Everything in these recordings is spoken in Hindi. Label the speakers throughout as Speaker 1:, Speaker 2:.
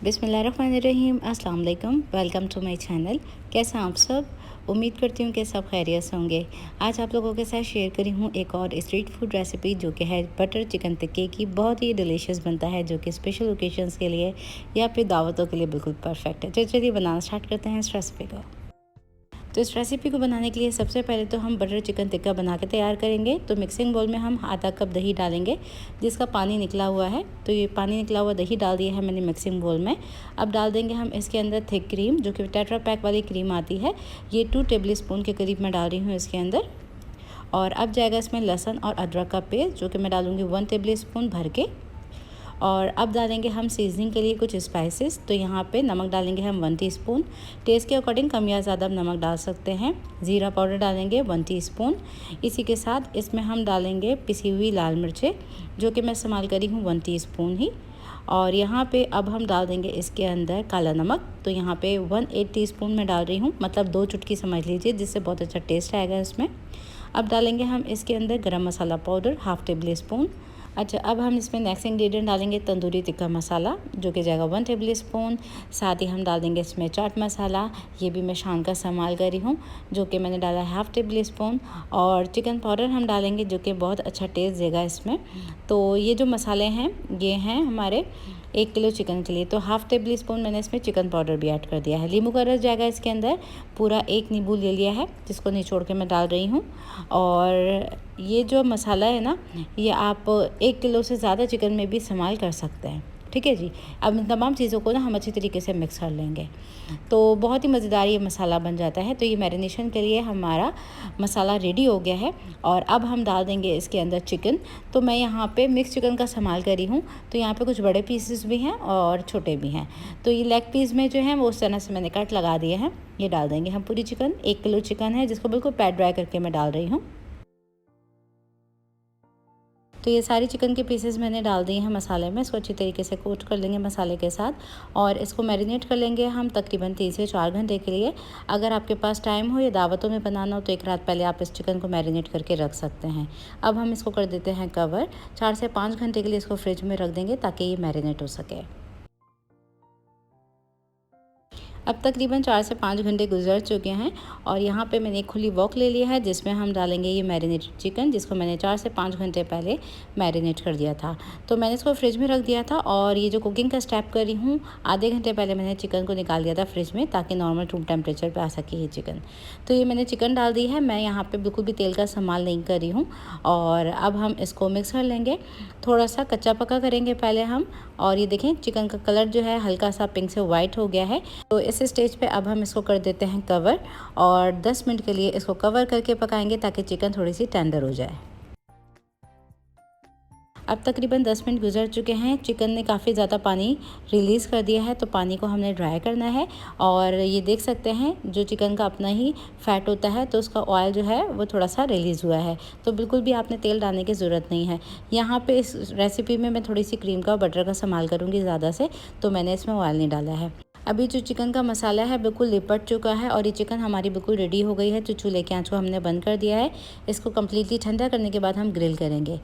Speaker 1: बिस्मिल्लाहिर्रहमानिर्रहीम। अस्सलाम वालेकुम। Welcome to my channel. कैसे हैं आप सब? उम्मीद करती हूँ कि सब खैरियत से होंगे। आज आप लोगों के साथ शेयर करी हूँ एक और स्ट्रीट फूड रेसिपी जो कि है बटर चिकन टिक्के की। बहुत ही डिलीशियस बनता है, जो कि स्पेशल ओकेजन्स के लिए या फिर दावतों के लिए बिल्कुल परफेक्ट है। चलिए बनाना स्टार्ट करते हैं इस रेसिपी को। तो इस रेसिपी को बनाने के लिए सबसे पहले तो हम बटर चिकन टिक्का बना के तैयार करेंगे। तो मिक्सिंग बोल में हम आधा कप दही डालेंगे जिसका पानी निकला हुआ है। तो ये पानी निकला हुआ दही डाल दिया है मैंने मिक्सिंग बोल में। अब डाल देंगे हम इसके अंदर थिक क्रीम, जो कि टेट्रा पैक वाली क्रीम आती है। ये 2 टेबल स्पून के करीब मैं डाल रही हूँ इसके अंदर। और अब जाएगा इसमें लहसुन और अदरक का पेस्ट, जो कि मैं डालूँगी 1 टेबल स्पून भर के। और अब डालेंगे हम सीजनिंग के लिए कुछ स्पाइसेस। तो यहाँ पे नमक डालेंगे हम 1 टीस्पून। टेस्ट के अकॉर्डिंग कम या ज़्यादा आप नमक डाल सकते हैं। ज़ीरा पाउडर डालेंगे 1 टीस्पून। इसी के साथ इसमें हम डालेंगे पिसी हुई लाल मिर्चें, जो कि मैं इस्तेमाल करी हूँ 1 टीस्पून ही। और यहाँ पे अब हम डाल देंगे इसके अंदर काला नमक। तो यहाँ पे 1/8 टीस्पून मैं डाल रही हूँ, मतलब 2 चुटकी समझ लीजिए, जिससे बहुत अच्छा टेस्ट आएगा इसमें। अब डालेंगे हम इसके अंदर गरम मसाला पाउडर 1/2 टेबल स्पून। अच्छा, अब हम इसमें नेक्स्ट इंग्रेडिएंट डालेंगे तंदूरी टिक्का मसाला, जो कि जाएगा 1 टेबल स्पून। साथ ही हम डाल देंगे इसमें चाट मसाला, ये भी मैं शान का इस्तेमाल करी हूँ, जो कि मैंने डाला है 1/2 टेबल स्पून। और चिकन पाउडर हम डालेंगे, जो कि बहुत अच्छा टेस्ट देगा इसमें। तो ये जो मसाले हैं ये हैं हमारे 1 किलो चिकन के लिए। तो 1/2 टेबल स्पून मैंने इसमें चिकन पाउडर भी ऐड कर दिया है। नींबू का रस जाएगा इसके अंदर, पूरा 1 नींबू ले लिया है, जिसको निचोड़ के मैं डाल रही हूँ। और ये जो मसाला है ना, ये आप 1 किलो से ज़्यादा चिकन में भी इस्तेमाल कर सकते हैं। ठीक है जी। अब इन तमाम चीज़ों को ना हम अच्छी तरीके से मिक्स कर लेंगे, तो बहुत ही मज़ेदार ये मसाला बन जाता है। तो ये मैरिनेशन के लिए हमारा मसाला रेडी हो गया है। और अब हम डाल देंगे इसके अंदर चिकन। तो मैं यहाँ पे मिक्स चिकन का इस्तेमाल करी हूँ। तो यहाँ पे कुछ बड़े पीसेस भी हैं और छोटे भी हैं। तो ये लेग पीस में जो है वो उस तरह से मैंने कट लगा दिए हैं। ये डाल देंगे हम पूरी चिकन। 1 किलो चिकन है, जिसको बिल्कुल पैट ड्राई करके मैं डाल रही हूँ। तो ये सारी चिकन के पीसेस मैंने डाल दिए हैं मसाले में। इसको अच्छी तरीके से कोट कर लेंगे मसाले के साथ, और इसको मैरिनेट कर लेंगे हम तकरीबन 3 से 4 घंटे के लिए। अगर आपके पास टाइम हो या दावतों में बनाना हो तो 1 रात पहले आप इस चिकन को मैरिनेट करके रख सकते हैं। अब हम इसको कर देते हैं कवर। 4 से 5 घंटे के लिए इसको फ्रिज में रख देंगे ताकि ये मैरिनेट हो सके। अब तकरीबन 4 से 5 घंटे गुजर चुके हैं, और यहाँ पे मैंने एक खुली वॉक ले लिया है जिसमें हम डालेंगे ये मैरिनेटेड चिकन, जिसको मैंने 4 से 5 घंटे पहले मैरिनेट कर दिया था। तो मैंने इसको फ्रिज में रख दिया था, और ये जो कुकिंग का स्टेप करी हूँ, आधे घंटे पहले मैंने चिकन को निकाल दिया था फ्रिज में, ताकि नॉर्मल रूम टेम्परेचर पर आ सके ये चिकन। तो ये मैंने चिकन डाल दी है। मैं यहाँ पर बिल्कुल भी तेल का इस्तेमाल नहीं करी हूँ। और अब हम इसको मिक्स कर लेंगे, थोड़ा सा कच्चा पका करेंगे पहले हम। और ये देखें चिकन का कलर जो है हल्का सा पिंक से वाइट हो गया है। तो इस स्टेज पे अब हम इसको कर देते हैं कवर, और 10 मिनट के लिए इसको कवर करके पकाएंगे ताकि चिकन थोड़ी सी टेंडर हो जाए। अब तकरीबन 10 मिनट गुजर चुके हैं। चिकन ने काफ़ी ज़्यादा पानी रिलीज़ कर दिया है, तो पानी को हमने ड्राई करना है। और ये देख सकते हैं जो चिकन का अपना ही फ़ैट होता है, तो उसका ऑयल जो है वो थोड़ा सा रिलीज़ हुआ है। तो बिल्कुल भी आपने तेल डालने की ज़रूरत नहीं है। यहाँ पे इस रेसिपी में मैं थोड़ी सी क्रीम का और बटर का इस्तेमाल करूँगी ज़्यादा से, तो मैंने इसमें ऑयल नहीं डाला है। अभी जो चिकन का मसाला है बिल्कुल लिपट चुका है, और ये चिकन हमारी बिल्कुल रेडी हो गई है। तो चूल्हे की आंच को हमने बंद कर दिया है। इसको कम्प्लीटली ठंडा करने के बाद हम ग्रिल करेंगे।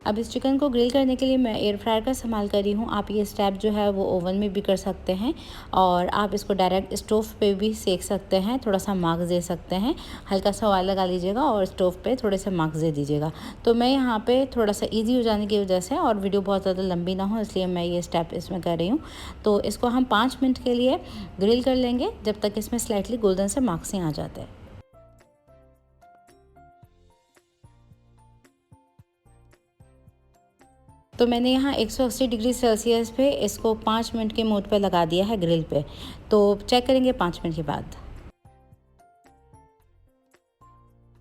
Speaker 1: अब इस चिकन को ग्रिल करने के लिए मैं एयर फ्रायर का इस्तेमाल कर रही हूँ। आप ये स्टेप जो है वो ओवन में भी कर सकते हैं, और आप इसको डायरेक्ट स्टोव पे भी सेक सकते हैं। थोड़ा सा मार्क्स दे सकते हैं, हल्का सा ऑयल लगा लीजिएगा और स्टोव पे थोड़े से मार्क्स दे दीजिएगा। तो मैं यहाँ पे थोड़ा सा ईजी हो जाने की वजह से, और वीडियो बहुत ज़्यादा लंबी ना हो, इसलिए मैं ये स्टेप इसमें कर रही हूँ। तो इसको हम 5 मिनट के लिए ग्रिल कर लेंगे, जब तक इसमें स्लाइटली गोल्डन से मार्क्स नहीं आ जाते हैं। तो मैंने यहाँ 180 डिग्री सेल्सियस पे इसको 5 मिनट के मोड पे लगा दिया है ग्रिल पे। तो चेक करेंगे 5 मिनट के बाद।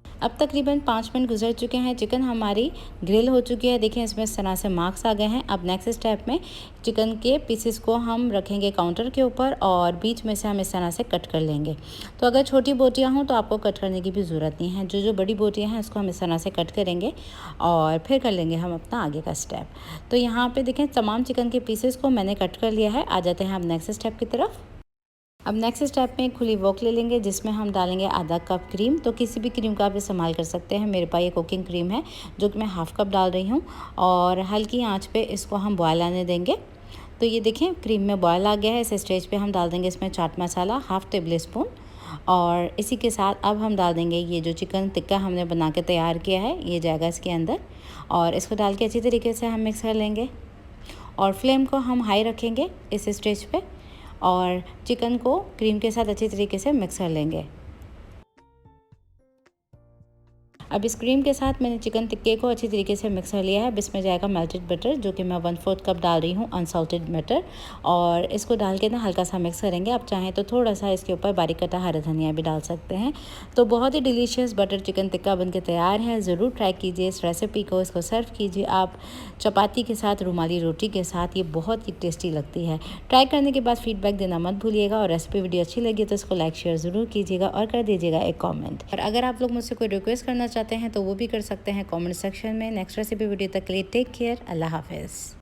Speaker 1: अब तकरीबन 5 मिनट गुजर चुके हैं। चिकन हमारी ग्रिल हो चुकी है। देखिए इसमें इस तरह से मार्क्स आ गए हैं। अब नेक्स्ट स्टेप में चिकन के पीसेस को हम रखेंगे काउंटर के ऊपर, और बीच में से हम इस तरह से कट कर लेंगे। तो अगर छोटी बोटियां हों तो आपको कट करने की भी ज़रूरत नहीं है। जो बड़ी बोटियां हैं उसको हम इस तरह से कट करेंगे, और फिर कर लेंगे हम अपना आगे का स्टेप। तो यहाँ पर देखें तमाम चिकन के पीसेस को मैंने कट कर लिया है। आ जाते हैं हम नेक्स्ट स्टेप की तरफ। अब नेक्स्ट स्टेप में एक खुली वॉक ले लेंगे, जिसमें हम डालेंगे आधा कप क्रीम। तो किसी भी क्रीम का आप इस्तेमाल कर सकते हैं। मेरे पास ये कुकिंग क्रीम है, जो कि मैं 1/2 कप डाल रही हूँ, और हल्की आंच पे इसको हम बॉयल आने देंगे। तो ये देखें क्रीम में बॉयल आ गया है। इस स्टेज पे हम डाल देंगे इसमें chaat masala half table spoon, और इसी के साथ अब हम डाल देंगे ये जो चिकन टिक्का हमने बना के तैयार किया है, ये जाएगा इसके अंदर, और इसको डाल के अच्छी तरीके से हम मिक्स कर लेंगे। और फ्लेम को हम हाई रखेंगे इस स्टेज पे, और चिकन को क्रीम के साथ अच्छी तरीके से मिक्स कर लेंगे। अब इस क्रीम के साथ मैंने चिकन टिक्के को अच्छी तरीके से मिक्स कर लिया है। अब इसमें जाएगा मेल्टेड बटर, जो कि मैं 1/4 कप डाल रही हूँ अनसॉल्टेड बटर, और इसको डाल के ना हल्का सा मिक्स करेंगे। आप चाहें तो थोड़ा सा इसके ऊपर बारीक कटा हरा धनिया भी डाल सकते हैं। तो बहुत ही डिलीशियस बटर चिकन टिक्का बनके तैयार है। ज़रूर ट्राई कीजिए इस रेसिपी को। इसको सर्व कीजिए आप चपाती के साथ, रुमाली रोटी के साथ, ये बहुत ही टेस्टी लगती है। ट्राई करने के बाद फीडबैक देना मत भूलिएगा, और रेसिपी वीडियो अच्छी लगी तो इसको लाइक शेयर ज़रूर कीजिएगा और कर दीजिएगा एक कॉमेंट। और अगर आप लोग मुझसे कोई रिक्वेस्ट करना चाहते हैं तो वो भी कर सकते हैं कमेंट सेक्शन में। नेक्स्ट रेसिपी वीडियो तक के लिए टेक केयर, अल्लाह हाफिज़।